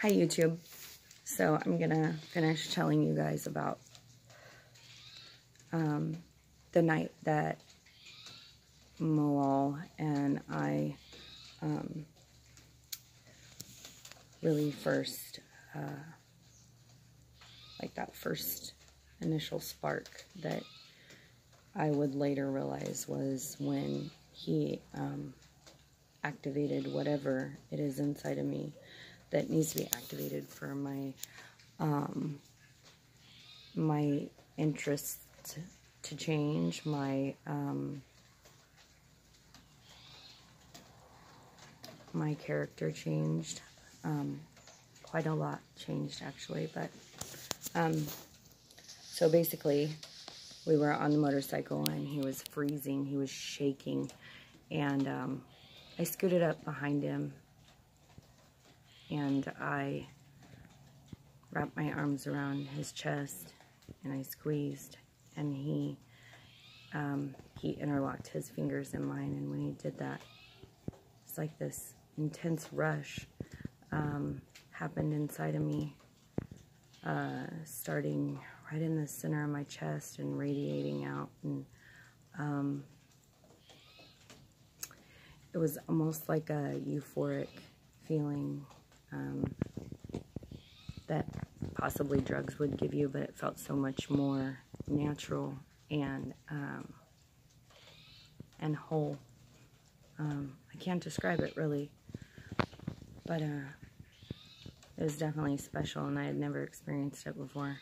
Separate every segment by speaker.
Speaker 1: Hi YouTube. So I'm gonna finish telling you guys about the night that Moal and I really first, like that first initial spark that I would later realize was when he activated whatever it is inside of me that needs to be activated for my my interest to change, my my character changed, quite a lot changed actually, but so basically we were on the motorcycle and he was freezing, he was shaking, and I scooted up behind him and I wrapped my arms around his chest and I squeezed, and he interlocked his fingers in mine, and when he did that, it's like this intense rush happened inside of me, starting right in the center of my chest and radiating out, and it was almost like a euphoric feeling that possibly drugs would give you, but it felt so much more natural and whole. I can't describe it really, but it was definitely special, and I had never experienced it before.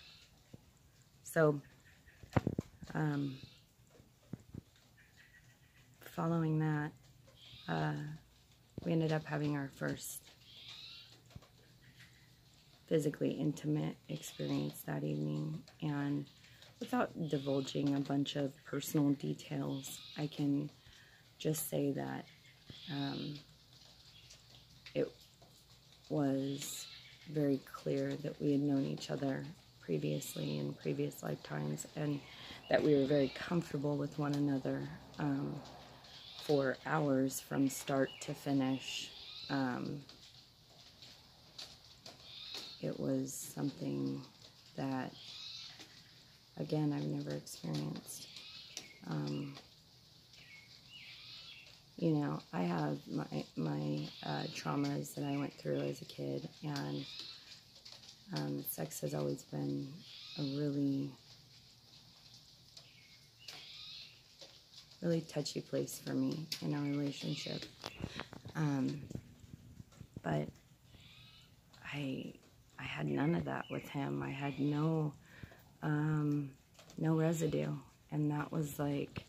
Speaker 1: So following that, we ended up having our first physically intimate experience that evening, and without divulging a bunch of personal details, I can just say that it was very clear that we had known each other previously in previous lifetimes, and that we were very comfortable with one another for hours from start to finish. It was something that, again, I've never experienced. You know, I have my traumas that I went through as a kid, and sex has always been a really touchy place for me in a relationship. But I had none of that with him. I had no residue, and that was like,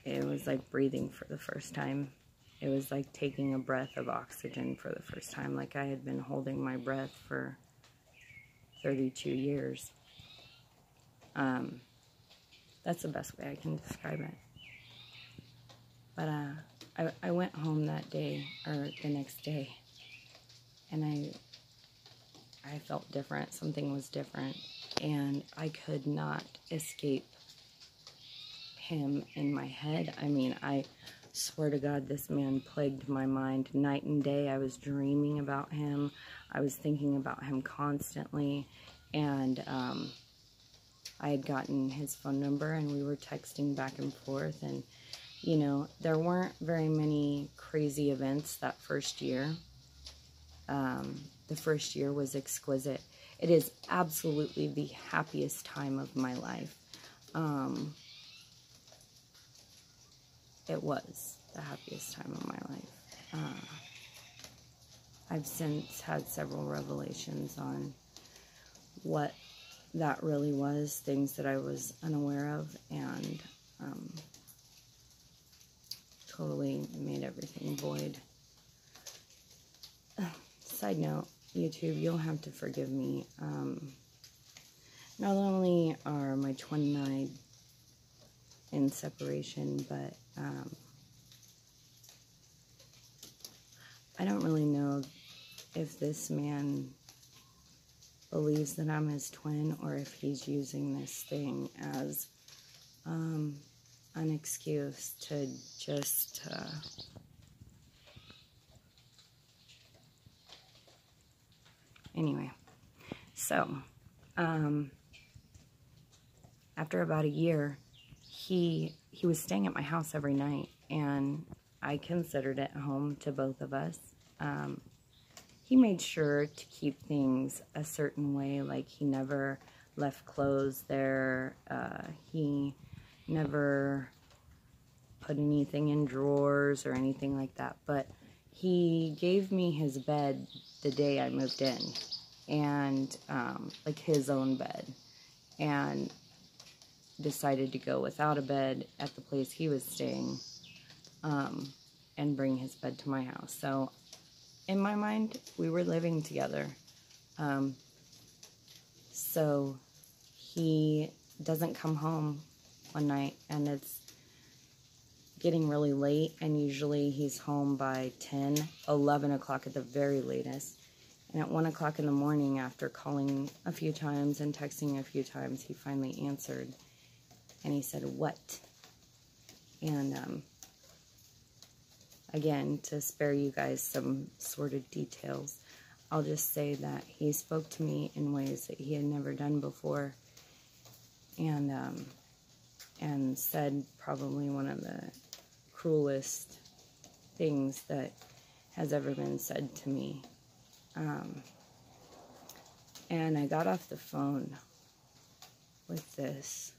Speaker 1: it was like breathing for the first time. It was like taking a breath of oxygen for the first time, like I had been holding my breath for 32 years. That's the best way I can describe it. But I went home that day, or the next day, and I felt different. Something was different, and I could not escape him in my head. I mean, I swear to God, this man plagued my mind night and day. I was dreaming about him. I was thinking about him constantly, and I had gotten his phone number, and we were texting back and forth, and you know, there weren't very many crazy events that first year. The first year was exquisite. It is absolutely the happiest time of my life. It was the happiest time of my life. I've since had several revelations on what that really was, things that I was unaware of, and totally made everything void. Side note, YouTube, you'll have to forgive me. Not only are my twin and I in separation, but I don't really know if this man believes that I'm his twin, or if he's using this thing as an excuse to just Anyway, so, after about a year, he was staying at my house every night, and I considered it home to both of us. He made sure to keep things a certain way, like he never left clothes there. He never put anything in drawers or anything like that, but he gave me his bed the day I moved in, and like his own bed, and decided to go without a bed at the place he was staying, and bring his bed to my house. So in my mind, we were living together. So he doesn't come home one night, and it's getting really late, and usually he's home by 10, 11 o'clock at the very latest. And at 1 o'clock in the morning, after calling a few times and texting a few times, he finally answered, and he said, "What?" And again, to spare you guys some sordid details, I'll just say that he spoke to me in ways that he had never done before, and said probably one of the cruelest things that has ever been said to me. And I got off the phone with this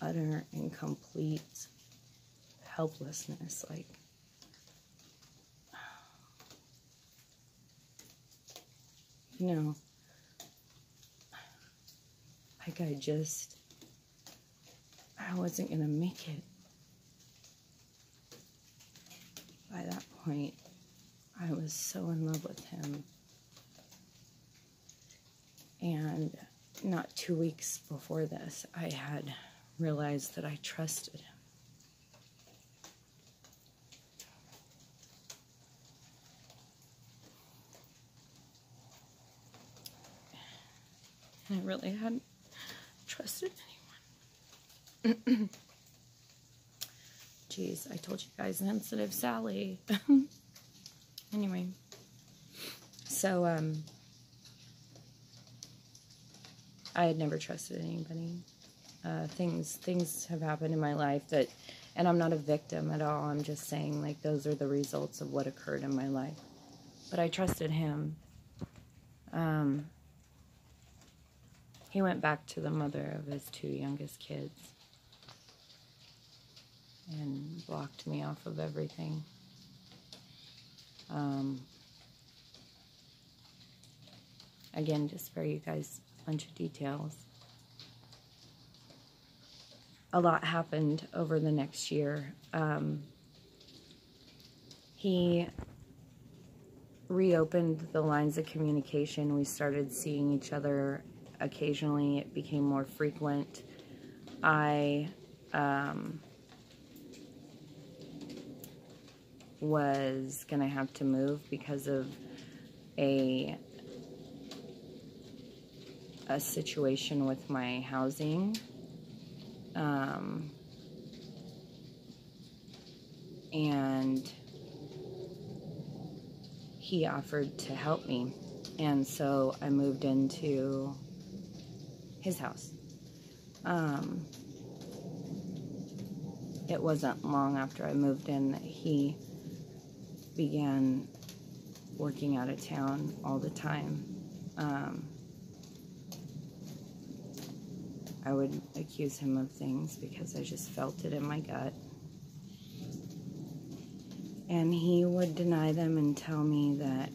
Speaker 1: utter and complete helplessness, like, you know, like I wasn't gonna make it. By that point, I was so in love with him. And not 2 weeks before this, I had realized that I trusted him. And I really hadn't trusted anyone. Jeez, I told you guys, sensitive Sally. Anyway, so, I had never trusted anybody. Things have happened in my life that, and I'm not a victim at all, I'm just saying, like, those are the results of what occurred in my life. But I trusted him. He went back to the mother of his 2 youngest kids and blocked me off of everything. Again, to spare you guys a bunch of details. A lot happened over the next year. He reopened the lines of communication. We started seeing each other occasionally. It became more frequent. I was gonna have to move because of a situation with my housing. And he offered to help me. And so I moved into his house. It wasn't long after I moved in that he began working out of town all the time. I would accuse him of things because I just felt it in my gut. And he would deny them and tell me that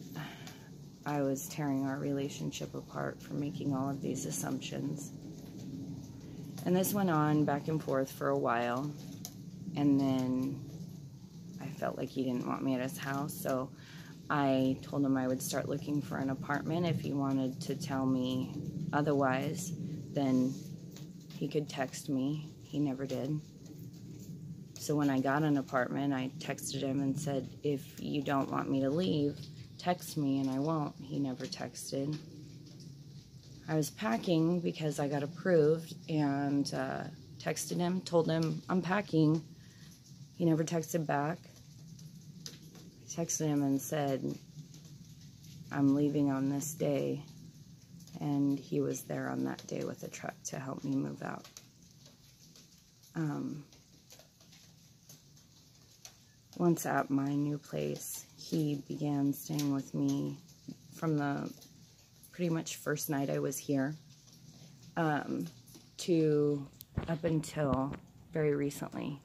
Speaker 1: I was tearing our relationship apart for making all of these assumptions. And this went on back and forth for a while. And then I felt like he didn't want me at his house, so I told him I would start looking for an apartment. If he wanted to tell me otherwise, then he could text me. He never did. So when I got an apartment, I texted him and said, if you don't want me to leave, text me and I won't. He never texted. I was packing because I got approved and texted him, told him I'm packing. He never texted back. I texted him and said, I'm leaving on this day, and he was there on that day with a truck to help me move out. Once at my new place, he began staying with me from the pretty much first night I was here to up until very recently.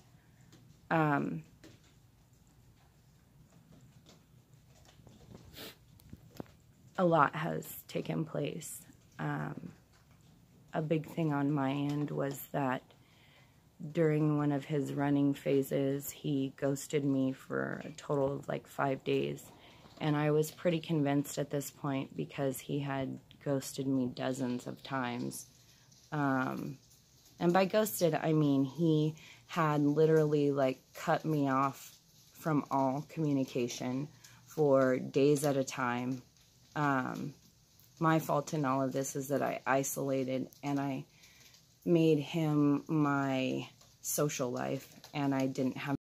Speaker 1: A lot has taken place. A big thing on my end was that during one of his running phases, he ghosted me for a total of like 5 days. And I was pretty convinced at this point, because he had ghosted me dozens of times. And by ghosted, I mean he had literally like cut me off from all communication for days at a time. My fault in all of this is that I isolated and I made him my social life, and I didn't have